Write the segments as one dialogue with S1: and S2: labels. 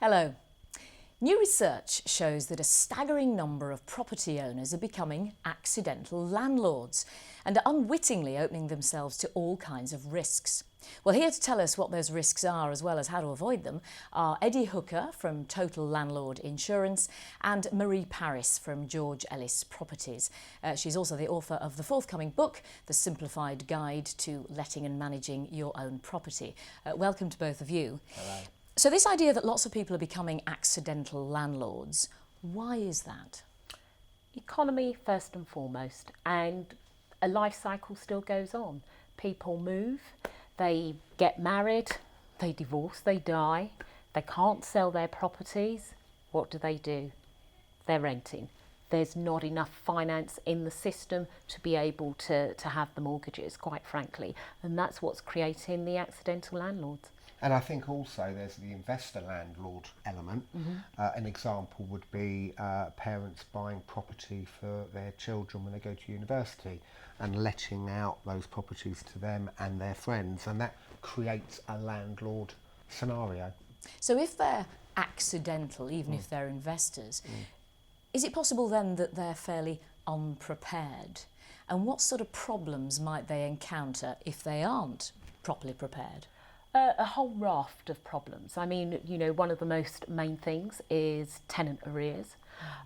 S1: Hello. New research shows that a staggering number of property owners are becoming accidental landlords and are unwittingly opening themselves to all kinds of risks. Well, here to tell us what those risks are as well as how to avoid them are Eddie Hooker from Total Landlord Insurance and Marie Paris from George Ellis Properties. She's also the author of the forthcoming book, The Simplified Guide to Letting and Managing Your Own Property. Welcome to both of you.
S2: Hello.
S1: So this idea that lots of people are becoming accidental landlords, why is that?
S3: Economy first and foremost, and a life cycle still goes on. People move, they get married, they divorce, they die, they can't sell their properties. What do? They're renting. There's not enough finance in the system to be able to have the mortgages, quite frankly, and that's what's creating the accidental landlords.
S2: And I think also there's the investor landlord element. An example would be parents buying property for their children when they go to university and letting out those properties to them and their friends, and that creates a landlord scenario.
S1: So if they're accidental, even if they're investors, is it possible then that they're fairly unprepared? And what sort of problems might they encounter if they aren't properly prepared?
S3: A whole raft of problems. I mean, you know, one of the most main things is tenant arrears.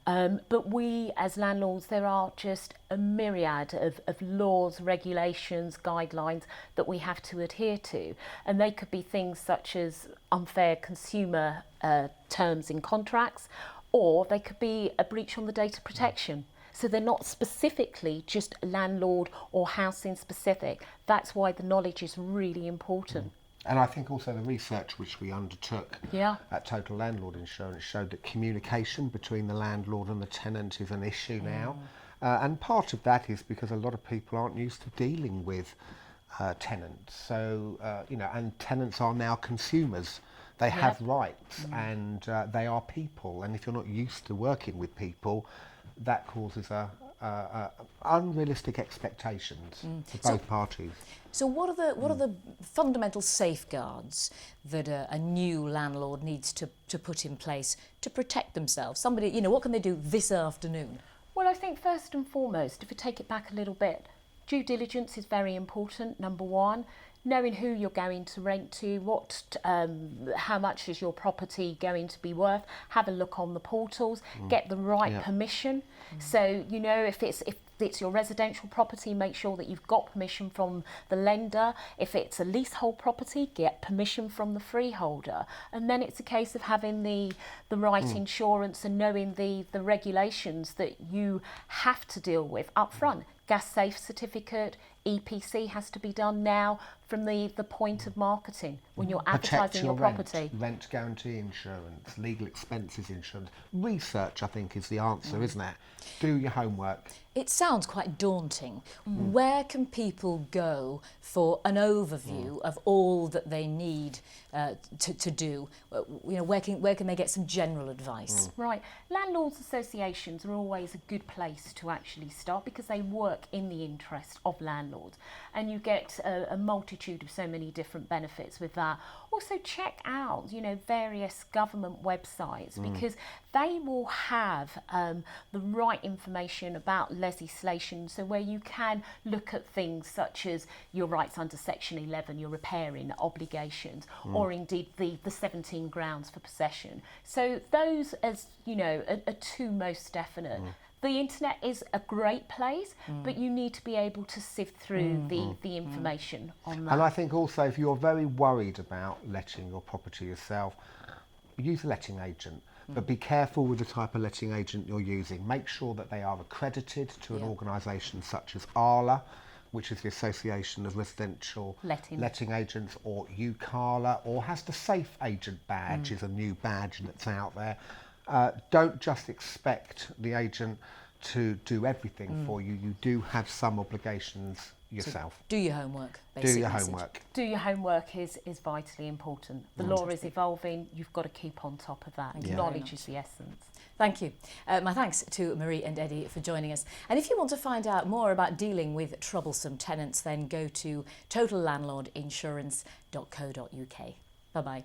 S3: But we as landlords, there are just a myriad of laws, regulations, guidelines that we have to adhere to. And they could be things such as unfair consumer terms in contracts, or they could be a breach on the data protection. So they're not specifically just landlord or housing specific. That's why the knowledge is really important.
S2: And I think also the research which we undertook at Total Landlord Insurance showed that communication between the landlord and the tenant is an issue now. And part of that is because a lot of people aren't used to dealing with tenants. So, you know, and tenants are now consumers. They have rights and they are people. And if you're not used to working with people, that causes unrealistic expectations for both parties.
S1: So what are the fundamental safeguards that a new landlord needs to put in place to protect themselves? Somebody, you know, what can they do this afternoon?
S3: Well, I think first and foremost, if we take it back a little bit, due diligence is very important, number one. Knowing who you're going to rent to, how much is your property going to be worth, have a look on the portals, get the right permission. So, you know, if it's your residential property, make sure that you've got permission from the lender. If it's a leasehold property, get permission from the freeholder. And then it's a case of having the right insurance and knowing the regulations that you have to deal with up front. Gas safe certificate, EPC has to be done now from the point of marketing when you're advertising your property.
S2: Rent guarantee insurance, legal expenses insurance. Research, I think, is the answer, isn't it? Do your homework.
S1: It sounds quite daunting. Where can people go for an overview of all that they need to do? You know, where can they get some general advice?
S3: Right. Landlords associations are always a good place to actually start because they work in the interest of landlords, and you get a multitude of so many different benefits with that. Also check out, you know, various government websites because they will have the right information about legislation, so where you can look at things such as your rights under Section 11, your repairing obligations, or indeed the 17 grounds for possession. So those, as you know, are two most definite. The internet is a great place, but you need to be able to sift through the information on that.
S2: And I think also if you're very worried about letting your property yourself, use a letting agent. But be careful with the type of letting agent you're using. Make sure that they are accredited to an organisation such as ALA, which is the Association of Residential Letting Agents, or UCALA, or has the Safe Agent badge, is a new badge that's out there. Don't just expect the agent to do everything for you. You do have some obligations yourself.
S1: So do your homework,
S2: basically. Do your homework.
S3: Do your homework is vitally important. The law is evolving. You've got to keep on top of that. Knowledge is the essence.
S1: Thank you. My thanks to Marie and Eddie for joining us. And if you want to find out more about dealing with troublesome tenants, then go to totallandlordinsurance.co.uk. Bye-bye.